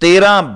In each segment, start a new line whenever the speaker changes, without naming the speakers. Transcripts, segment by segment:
13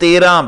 13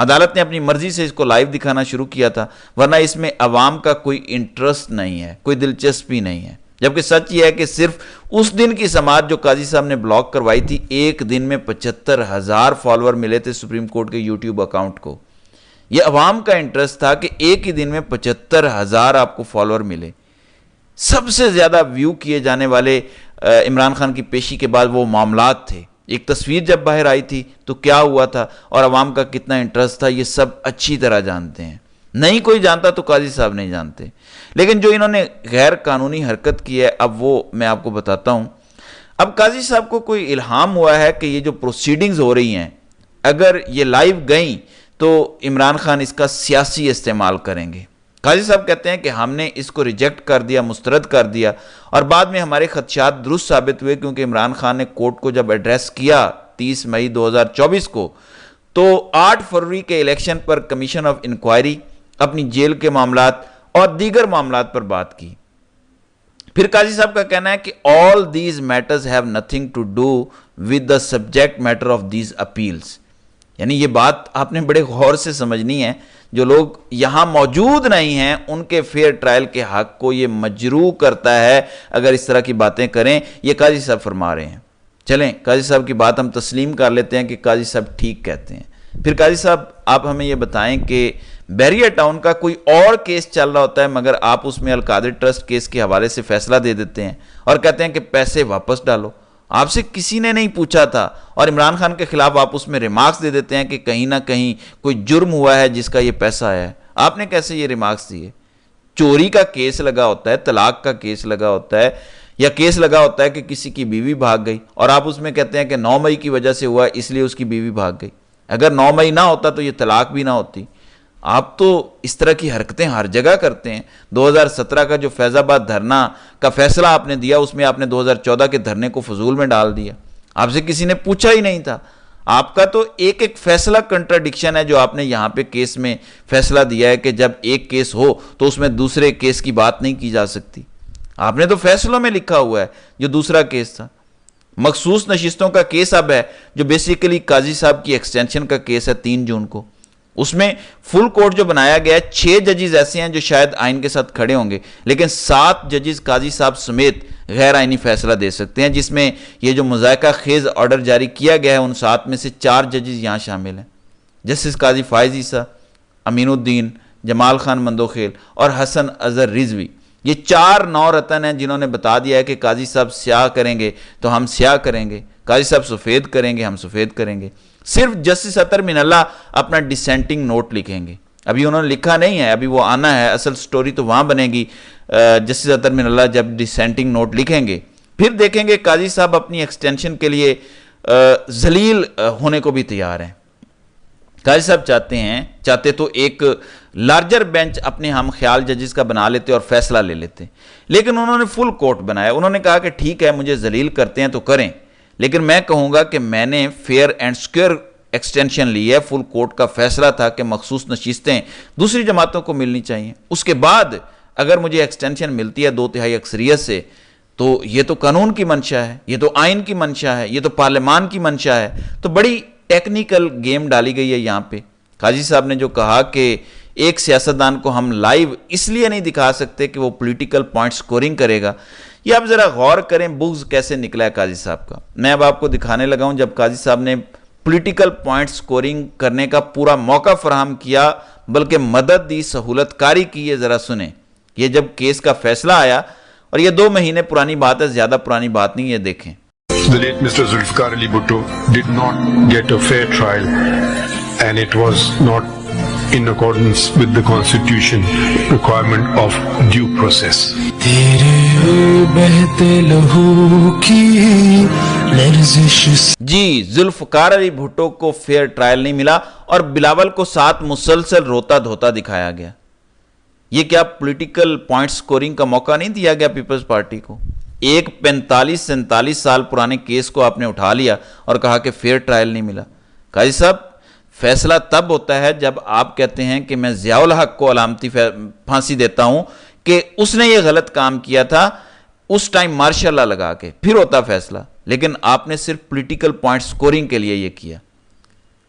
عدالت نے اپنی مرضی سے اس کو لائیو دکھانا شروع کیا تھا، ورنہ اس میں عوام کا کوئی انٹرسٹ نہیں ہے، کوئی دلچسپی نہیں ہے۔ جبکہ سچ یہ ہے کہ صرف اس دن کی سماعت جو قاضی صاحب نے بلاک کروائی تھی، ایک دن میں 75,000 فالوور ملے تھے سپریم کورٹ کے یوٹیوب اکاؤنٹ کو۔ یہ عوام کا انٹرسٹ تھا کہ ایک ہی دن میں 75,000 آپ کو فالوور ملے۔ سب سے زیادہ ویو کیے جانے والے عمران خان کی پیشی کے بعد وہ معاملات تھے۔ ایک تصویر جب باہر آئی تھی تو کیا ہوا تھا اور عوام کا کتنا انٹرسٹ تھا، یہ سب اچھی طرح جانتے ہیں۔ نہیں کوئی جانتا تو قاضی صاحب نہیں جانتے۔ لیکن جو انہوں نے غیر قانونی حرکت کی ہے، اب وہ میں آپ کو بتاتا ہوں۔ اب قاضی صاحب کو کوئی الہام ہوا ہے کہ یہ جو پروسیڈنگز ہو رہی ہیں، اگر یہ لائیو گئیں تو عمران خان اس کا سیاسی استعمال کریں گے۔ قاضی صاحب کہتے ہیں کہ ہم نے اس کو ریجیکٹ کر دیا، مسترد کر دیا، اور بعد میں ہمارے خدشات درست ثابت ہوئے، کیونکہ عمران خان نے کورٹ کو جب ایڈریس کیا 30 مئی 2024 کو، تو 8 فروری کے الیکشن پر کمیشن آف انکوائری، اپنی جیل کے معاملات اور دیگر معاملات پر بات کی۔ پھر قاضی صاحب کا کہنا ہے کہ all these matters have nothing to do with the subject matter of these appeals۔ یعنی یہ بات آپ نے بڑے غور سے سمجھنی ہے، جو لوگ یہاں موجود نہیں ہیں ان کے فیئر ٹرائل کے حق کو یہ مجروح کرتا ہے اگر اس طرح کی باتیں کریں۔ یہ قاضی صاحب فرما رہے ہیں۔ چلیں قاضی صاحب کی بات ہم تسلیم کر لیتے ہیں کہ قاضی صاحب ٹھیک کہتے ہیں۔ پھر قاضی صاحب آپ ہمیں یہ بتائیں کہ بیریا ٹاؤن کا کوئی اور کیس چل رہا ہوتا ہے، مگر آپ اس میں القادر ٹرسٹ کیس کے حوالے سے فیصلہ دے دیتے ہیں اور کہتے ہیں کہ پیسے واپس ڈالو۔ آپ سے کسی نے نہیں پوچھا تھا، اور عمران خان کے خلاف آپ اس میں ریمارکس دے دیتے ہیں کہ کہیں نہ کہیں کوئی جرم ہوا ہے جس کا یہ پیسہ آیا ہے۔ آپ نے کیسے یہ ریمارکس دیے؟ چوری کا کیس لگا ہوتا ہے، طلاق کا کیس لگا ہوتا ہے، یا کیس لگا ہوتا ہے کہ کسی کی بیوی بھاگ گئی، اور آپ اس میں کہتے ہیں کہ 9 مئی کی وجہ سے ہوا اس لیے اس کی بیوی بھاگ گئی۔ اگر 9 مئی نہ ہوتا تو یہ طلاق بھی نہ ہوتی۔ آپ تو اس طرح کی حرکتیں ہر جگہ کرتے ہیں۔ 2017 کا جو فیض آباد دھرنا کا فیصلہ آپ نے دیا، اس میں آپ نے 2014 کے دھرنے کو فضول میں ڈال دیا۔ آپ سے کسی نے پوچھا ہی نہیں تھا۔ آپ کا تو ایک ایک فیصلہ کنٹراڈکشن ہے جو آپ نے یہاں پہ کیس میں فیصلہ دیا ہے کہ جب ایک کیس ہو تو اس میں دوسرے کیس کی بات نہیں کی جا سکتی۔ آپ نے تو فیصلوں میں لکھا ہوا ہے جو دوسرا کیس تھا۔ مخصوص نشستوں کا کیس اب ہے جو بیسیکلی قاضی صاحب کی ایکسٹینشن کا کیس ہے 3 جون کو۔ اس میں فل کورٹ جو بنایا گیا ہے، 6 ججز ایسے ہیں جو شاید آئین کے ساتھ کھڑے ہوں گے، لیکن 7 ججز قاضی صاحب سمیت غیر آئینی فیصلہ دے سکتے ہیں، جس میں یہ جو مذائقہ خیز آرڈر جاری کیا گیا ہے ان 7 میں سے 4 ججز یہاں شامل ہیں۔ جسٹس قاضی فائز عیسیٰ، امین الدین، جمال خان مندوخیل اور حسن اظہر رضوی، یہ 4 نورتن ہیں جنہوں نے بتا دیا ہے کہ قاضی صاحب سیاہ کریں گے تو ہم سیاہ کریں گے، قاضی صاحب سفید کریں گے ہم سفید کریں گے۔ صرف جسٹس اطہر من اللہ اپنا ڈیسینٹنگ نوٹ لکھیں گے۔ ابھی انہوں نے لکھا نہیں ہے، ابھی وہ آنا ہے، اصل سٹوری تو وہاں بنے گی جسٹس اطہر من اللہ جب ڈیسینٹنگ نوٹ لکھیں گے۔ پھر دیکھیں گے قاضی صاحب اپنی ایکسٹینشن کے لیے ذلیل ہونے کو بھی تیار ہیں۔ قاضی صاحب چاہتے تو ایک لارجر بینچ اپنے ہم خیال ججز کا بنا لیتے اور فیصلہ لے لیتے، لیکن انہوں نے فل کورٹ بنایا۔ انہوں نے کہا کہ ٹھیک ہے مجھے ذلیل کرتے ہیں تو کریں، لیکن میں کہوں گا کہ میں نے فیئر اینڈ سکیور ایکسٹینشن لی ہے۔ فل کورٹ کا فیصلہ تھا کہ مخصوص نشستیں دوسری جماعتوں کو ملنی چاہیے۔ اس کے بعد اگر مجھے ایکسٹینشن ملتی ہے 2/3 اکثریت سے تو یہ تو قانون کی منشا ہے، یہ تو آئین کی منشا ہے، یہ تو پارلیمان کی منشا ہے۔ تو بڑی ٹیکنیکل گیم ڈالی گئی ہے یہاں پہ۔ قاضی صاحب نے جو کہا کہ ایک سیاستدان کو ہم لائیو اس لیے نہیں دکھا سکتے کہ وہ پولیٹیکل پوائنٹ سکورنگ کرے گا، یہ آپ ذرا غور کریں بغض کیسے نکلا ہے قاضی صاحب کا۔ میں اب آپ کو دکھانے لگا ہوں جب قاضی صاحب نے پولیٹیکل پوائنٹ سکورنگ کرنے کا پورا موقع فراہم کیا، بلکہ مدد دی، سہولت کاری کی ہے۔ ذرا سنیں، یہ جب کیس کا فیصلہ آیا، اور یہ 2 مہینے پرانی بات ہے، زیادہ پرانی بات نہیں، یہ دیکھیں۔
The late Mr. Zulfikar Ali Bhutto did not get a fair trial, and it was not in accordance with the constitution requirement of due process.
جی، ذوالفقار علی بھٹو کو فیئر ٹرائل نہیں ملا اور بلاول کو 7 مسلسل روتا دھوتا دکھایا گیا۔ یہ کیا پولیٹیکل پوائنٹ سکورنگ کا موقع نہیں دیا گیا پیپلز پارٹی کو؟ ایک 45-47 سال پرانے کیس کو آپ نے اٹھا لیا اور کہا کہ فیئر ٹرائل نہیں ملا۔ قاضی صاحب، فیصلہ تب ہوتا ہے جب آپ کہتے ہیں کہ میں ضیاء الحق کو علامتی پھانسی دیتا ہوں کہ اس نے یہ غلط کام کیا تھا، اس ٹائم ماشاء اللہ لگا کے پھر ہوتا فیصلہ، لیکن آپ نے صرف پولیٹیکل پوائنٹ سکورنگ کے لیے یہ کیا۔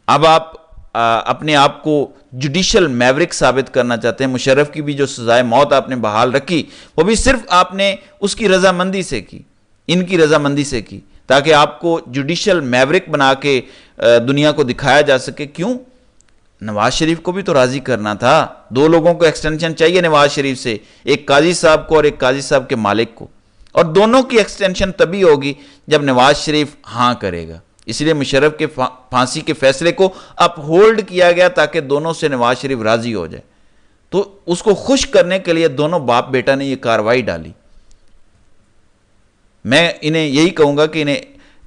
اب آپ اپنے آپ کو جوڈیشل میوریک ثابت کرنا چاہتے ہیں، مشرف کی بھی جو سزائے موت آپ نے بحال رکھی وہ بھی صرف آپ نے اس کی رضامندی سے کی، ان کی رضامندی سے کی، تاکہ آپ کو جوڈیشل میوریک بنا کے دنیا کو دکھایا جا سکے۔ کیوں؟ نواز شریف کو بھی تو راضی کرنا تھا، 2 لوگوں کو ایکسٹینشن چاہیے نواز شریف سے، ایک قاضی صاحب کو اور ایک قاضی صاحب کے مالک کو، اور دونوں کی ایکسٹینشن تبھی ہوگی جب نواز شریف ہاں کرے گا۔ اس لیے مشرف کے پھانسی کے فیصلے کو اپ ہولڈ کیا گیا تاکہ دونوں سے نواز شریف راضی ہو جائے، تو اس کو خوش کرنے کے لیے دونوں باپ بیٹا نے یہ کاروائی ڈالی۔ میں انہیں یہی کہوں گا کہ انہیں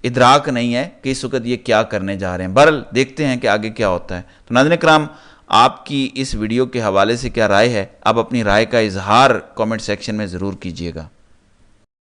ادراک نہیں ہے کہ اس وقت یہ کیا کرنے جا رہے ہیں۔ بہرحال دیکھتے ہیں کہ آگے کیا ہوتا ہے۔ تو ناظرین کرام، آپ کی اس ویڈیو کے حوالے سے کیا رائے ہے؟ آپ اپنی رائے کا اظہار کامنٹ سیکشن میں ضرور کیجئے گا۔